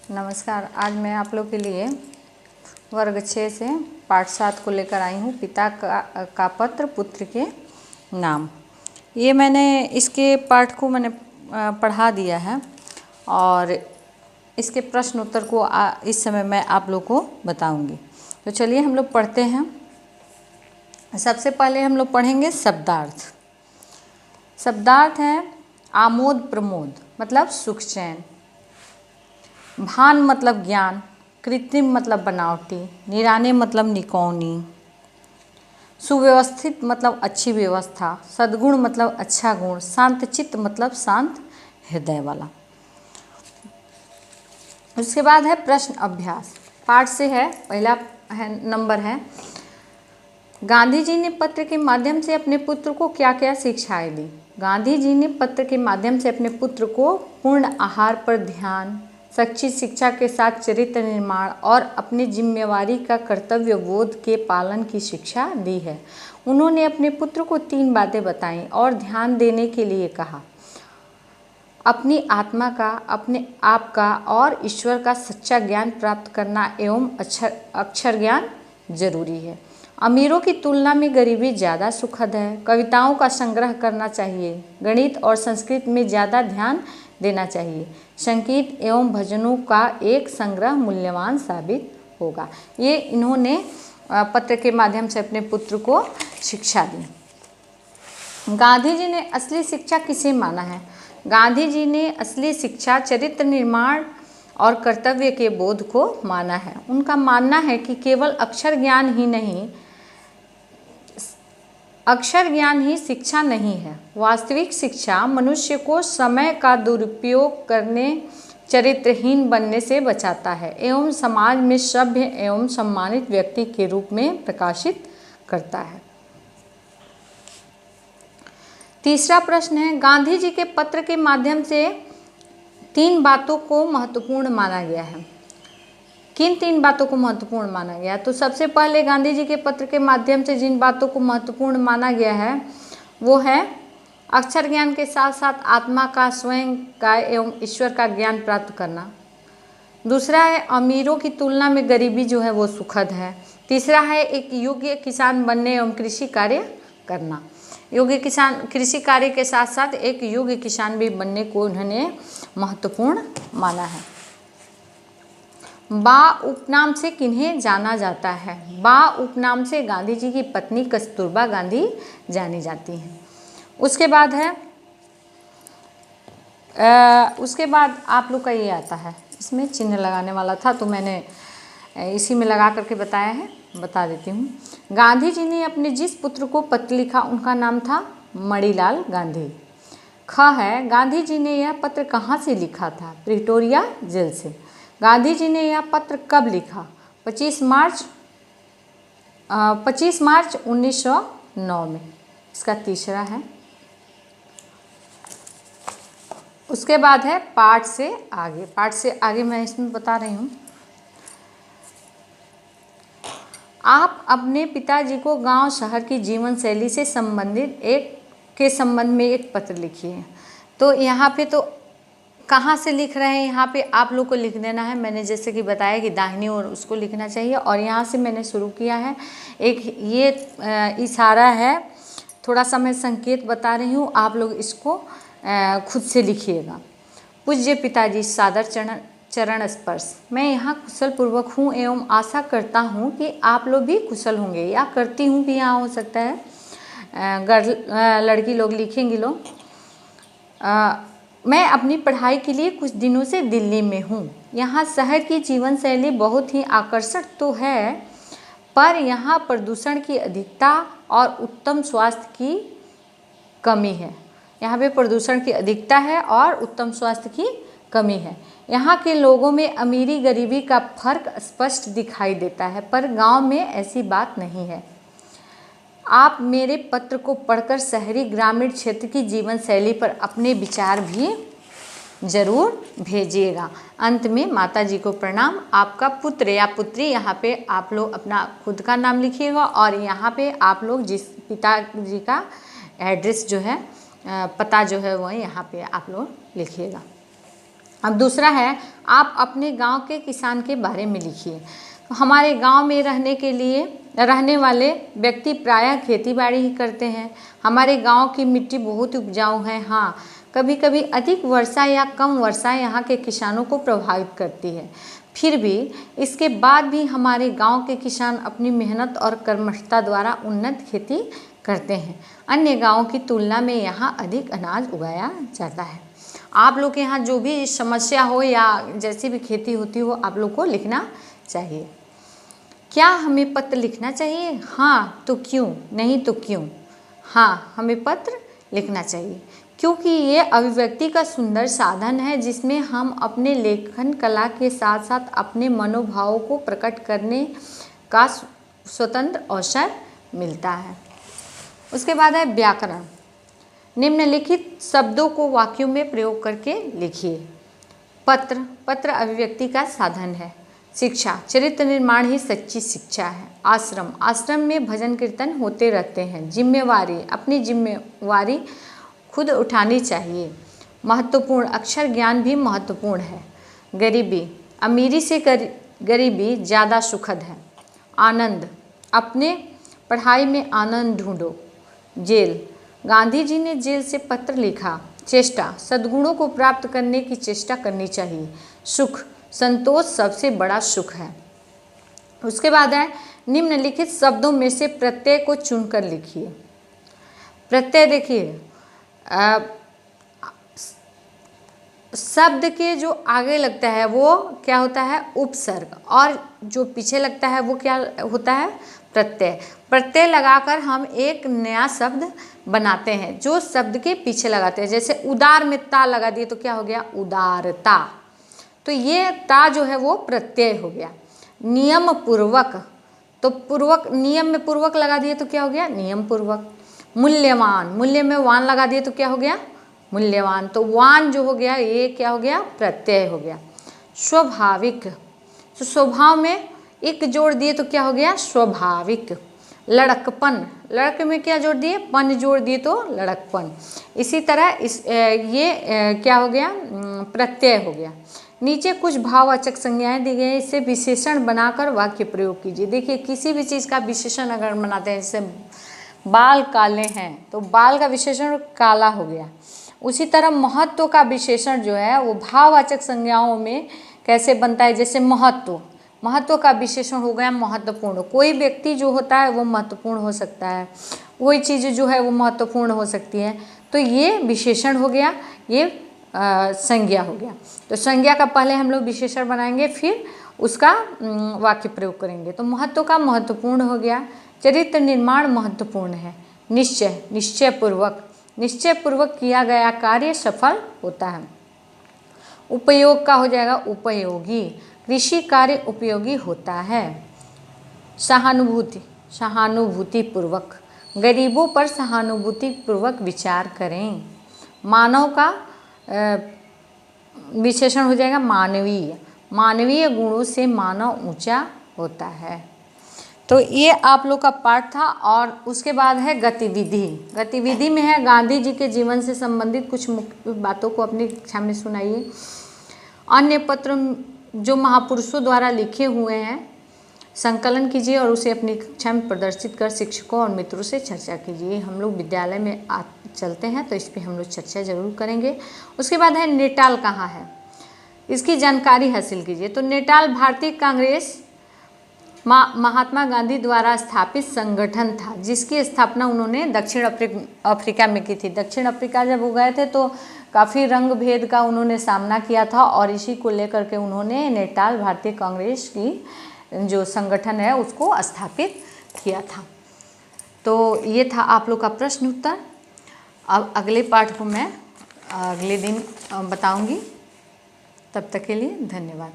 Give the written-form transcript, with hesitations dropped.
नमस्कार। आज मैं आप लोग के लिए वर्ग 6 से पाठ 7 को लेकर आई हूँ। पिता का पत्र पुत्र के नाम। ये मैंने इसके पाठ को पढ़ा दिया है और इसके प्रश्न उत्तर को इस समय मैं आप लोग को बताऊंगी। तो चलिए हम लोग पढ़ते हैं। सबसे पहले हम लोग पढ़ेंगे शब्दार्थ। शब्दार्थ है आमोद प्रमोद मतलब सुख चैन, भान मतलब ज्ञान, कृत्रिम मतलब बनावटी, निराने मतलब निकौनी, सुव्यवस्थित मतलब अच्छी व्यवस्था, सद्गुण मतलब अच्छा गुण, शांत चित्त मतलब शांत हृदय वाला। उसके बाद है प्रश्न अभ्यास। पाठ से है, पहला नंबर है गांधी जी ने पत्र के माध्यम से अपने पुत्र को क्या क्या शिक्षाएं दी। गांधी जी ने पत्र के माध्यम से अपने पुत्र को पूर्ण आहार पर ध्यान, सच्ची शिक्षा के साथ चरित्र निर्माण और अपनी जिम्मेवारी का कर्तव्य बोध के पालन की शिक्षा दी है। उन्होंने अपने पुत्र को 3 बातें बताईं और ध्यान देने के लिए कहा। अपनी आत्मा का, अपने आप का और ईश्वर का सच्चा ज्ञान प्राप्त करना एवं अक्षर ज्ञान जरूरी है। अमीरों की तुलना में गरीबी ज़्यादा सुखद है। कविताओं का संग्रह करना चाहिए। गणित और संस्कृत में ज़्यादा ध्यान देना चाहिए। संगीत एवं भजनों का एक संग्रह मूल्यवान साबित होगा। ये इन्होंने पत्र के माध्यम से अपने पुत्र को शिक्षा दी। गांधी जी ने असली शिक्षा किसे माना है? गांधी जी ने असली शिक्षा चरित्र निर्माण और कर्तव्य के बोध को माना है। उनका मानना है कि केवल अक्षर ज्ञान ही शिक्षा नहीं है। वास्तविक शिक्षा मनुष्य को समय का दुरुपयोग करने, चरित्रहीन बनने से बचाता है एवं समाज में सभ्य एवं सम्मानित व्यक्ति के रूप में प्रकाशित करता है। तीसरा प्रश्न है गांधी जी के पत्र के माध्यम से 3 बातों को महत्वपूर्ण माना गया है। किन 3 बातों को महत्वपूर्ण माना गया? तो सबसे पहले गांधी जी के पत्र के माध्यम से जिन बातों को महत्वपूर्ण माना गया है वो है अक्षर ज्ञान के साथ साथ आत्मा का, स्वयं का एवं ईश्वर का ज्ञान प्राप्त करना। दूसरा है अमीरों की तुलना में गरीबी जो है वो सुखद है। तीसरा है एक योग्य किसान बनने एवं कृषि कार्य करना। योग्य किसान, कृषि कार्य के साथ साथ एक योग्य किसान भी बनने को उन्होंने महत्वपूर्ण माना है। बा उपनाम से किन्हें जाना जाता है? बा उपनाम से गांधी जी की पत्नी कस्तूरबा गांधी जानी जाती हैं। उसके बाद आप लोग का ये आता है, इसमें चिन्ह लगाने वाला था तो मैंने इसी में लगा करके बताया है, बता देती हूँ। गांधी जी ने अपने जिस पुत्र को पत्र लिखा उनका नाम था मणिलाल गांधी। ख है गांधी जी ने यह पत्र कहाँ से लिखा था? प्रिटोरिया जेल से। गांधी जी ने यह पत्र कब लिखा? 25 मार्च 1909 में। इसका तीसरा है। उसके बाद है पाठ से आगे। पाठ से आगे मैं इसमें बता रही हूँ। आप अपने पिताजी को गांव शहर की जीवन शैली से संबंधित संबंध में एक पत्र लिखिए। तो यहाँ पे तो कहाँ से लिख रहे हैं, यहाँ पे आप लोग को लिख देना है। मैंने जैसे कि बताया कि दाहिनी ओर उसको लिखना चाहिए और यहाँ से मैंने शुरू किया है। एक ये इशारा है, थोड़ा सा मैं संकेत बता रही हूँ, आप लोग इसको खुद से लिखिएगा। पूज्य पिताजी, सादर चरण स्पर्श। मैं यहाँ कुशल पूर्वक हूँ एवं आशा करता हूँ कि आप लोग भी कुशल होंगे, या करती हूँ भी यहाँ हो सकता है, लड़की लोग लिखेंगी लोग। मैं अपनी पढ़ाई के लिए कुछ दिनों से दिल्ली में हूँ। यहाँ शहर की जीवन शैली बहुत ही आकर्षक तो है, पर यहाँ प्रदूषण की अधिकता और उत्तम स्वास्थ्य की कमी है। यहाँ पे प्रदूषण की अधिकता है और उत्तम स्वास्थ्य की कमी है। यहाँ के लोगों में अमीरी गरीबी का फर्क स्पष्ट दिखाई देता है, पर गांव में ऐसी बात नहीं है। आप मेरे पत्र को पढ़कर शहरी ग्रामीण क्षेत्र की जीवन शैली पर अपने विचार भी जरूर भेजिएगा। अंत में माता जी को प्रणाम। आपका पुत्र या पुत्री, यहाँ पे आप लोग अपना खुद का नाम लिखिएगा और यहाँ पे आप लोग जिस पिताजी का एड्रेस जो है, पता जो है, वो यहाँ पे आप लोग लिखिएगा। अब दूसरा है, आप अपने गांव के किसान के बारे में लिखिए। हमारे गांव में रहने वाले व्यक्ति प्रायः खेती बाड़ी ही करते हैं। हमारे गांव की मिट्टी बहुत उपजाऊ है। हाँ, कभी कभी अधिक वर्षा या कम वर्षा यहाँ के किसानों को प्रभावित करती है, फिर भी इसके बाद भी हमारे गांव के किसान अपनी मेहनत और कर्मठता द्वारा उन्नत खेती करते हैं। अन्य गांवों की तुलना में यहाँ अधिक अनाज उगाया जाता है। आप लोग के यहाँ जो भी समस्या हो या जैसी भी खेती होती हो, आप लोग को लिखना चाहिए। क्या हमें पत्र लिखना चाहिए? हाँ तो क्यों, नहीं तो क्यों? हाँ, हमें पत्र लिखना चाहिए क्योंकि ये अभिव्यक्ति का सुंदर साधन है जिसमें हम अपने लेखन कला के साथ साथ अपने मनोभावों को प्रकट करने का स्वतंत्र अवसर मिलता है। उसके बाद है व्याकरण। निम्नलिखित शब्दों को वाक्यों में प्रयोग करके लिखिए। पत्र अभिव्यक्ति का साधन है। शिक्षा, चरित्र निर्माण ही सच्ची शिक्षा है। आश्रम में भजन कीर्तन होते रहते हैं। जिम्मेवारी, अपनी जिम्मेवारी खुद उठानी चाहिए। महत्वपूर्ण, अक्षर ज्ञान भी महत्वपूर्ण है। गरीबी, अमीरी से गरीबी ज़्यादा सुखद है। आनंद, अपने पढ़ाई में आनंद ढूंढो। जेल, गांधी जी ने जेल से पत्र लिखा। चेष्टा, सद्गुणों को प्राप्त करने की चेष्टा करनी चाहिए। सुख, संतोष सबसे बड़ा सुख है। उसके बाद है, निम्नलिखित शब्दों में से प्रत्यय को चुनकर लिखिए। प्रत्यय देखिए, शब्द के जो आगे लगता है वो क्या होता है? उपसर्ग, और जो पीछे लगता है वो क्या होता है? प्रत्यय। प्रत्यय लगाकर हम एक नया शब्द बनाते हैं जो शब्द के पीछे लगाते हैं। जैसे उदार में ता लगा दिए तो क्या हो गया? उदारता। तो ये ता जो है वो प्रत्यय हो गया। नियम पूर्वक, तो पूर्वक, नियम में पूर्वक लगा दिए तो क्या हो गया? नियम पूर्वक। मूल्यवान, मूल्य में वान लगा दिए तो क्या हो गया? मूल्यवान। तो वान जो हो गया ये क्या हो गया? प्रत्यय हो गया। स्वाभाविक, तो स्वभाव में एक जोड़ दिए तो क्या हो गया? स्वाभाविक। लड़कपन, लड़क में क्या जोड़ दिए? पन जोड़ दिए तो लड़कपन। इसी तरह क्या हो गया? प्रत्यय हो गया। नीचे कुछ भाववाचक संज्ञाएं दी गई हैं, इससे विशेषण बनाकर वाक्य प्रयोग कीजिए। देखिए, किसी भी चीज़ का विशेषण अगर बनाते हैं, जैसे बाल काले हैं तो बाल का विशेषण काला हो गया। उसी तरह महत्व का विशेषण जो है वो भाववाचक संज्ञाओं में कैसे बनता है? जैसे महत्व का विशेषण हो गया महत्वपूर्ण। कोई व्यक्ति जो होता है वो महत्वपूर्ण हो सकता है, कोई चीज़ जो है वो महत्वपूर्ण हो सकती है। तो ये विशेषण हो गया, ये संज्ञा हो गया। तो संज्ञा का पहले हम लोग विशेषण बनाएंगे, फिर उसका वाक्य प्रयोग करेंगे। तो महत्व का महत्वपूर्ण हो गया। चरित्र निर्माण महत्वपूर्ण है। निश्चय पूर्वक किया गया कार्य सफल होता है। उपयोग का हो जाएगा उपयोगी। कृषि कार्य उपयोगी होता है। सहानुभूति पूर्वक, गरीबों पर सहानुभूति पूर्वक विचार करें। मानव का विशेषण हो जाएगा मानवीय गुणों से मानव ऊंचा होता है। तो ये आप लोग का पाठ था। और उसके बाद है गतिविधि में है, गांधी जी के जीवन से संबंधित कुछ मुख्य बातों को अपनी कक्षा में सुनाइए। अन्य पत्र जो महापुरुषों द्वारा लिखे हुए हैं संकलन कीजिए और उसे अपनी कक्षा में प्रदर्शित कर शिक्षकों और मित्रों से चर्चा कीजिए। हम लोग विद्यालय में चलते हैं तो इस पर हम लोग चर्चा जरूर करेंगे। उसके बाद है नेटाल कहाँ है, इसकी जानकारी हासिल कीजिए। तो नेटाल भारतीय कांग्रेस महात्मा गांधी द्वारा स्थापित संगठन था जिसकी स्थापना उन्होंने दक्षिण अफ्रीका में की थी। दक्षिण अफ्रीका जब वो गए थे तो काफ़ी रंग भेद का उन्होंने सामना किया था और इसी को लेकर के उन्होंने नेटाल भारतीय कांग्रेस की जो संगठन है उसको स्थापित किया था। तो ये था आप लोग का प्रश्न उत्तर। अब अगले पाठ को मैं अगले दिन बताऊंगी। तब तक के लिए धन्यवाद।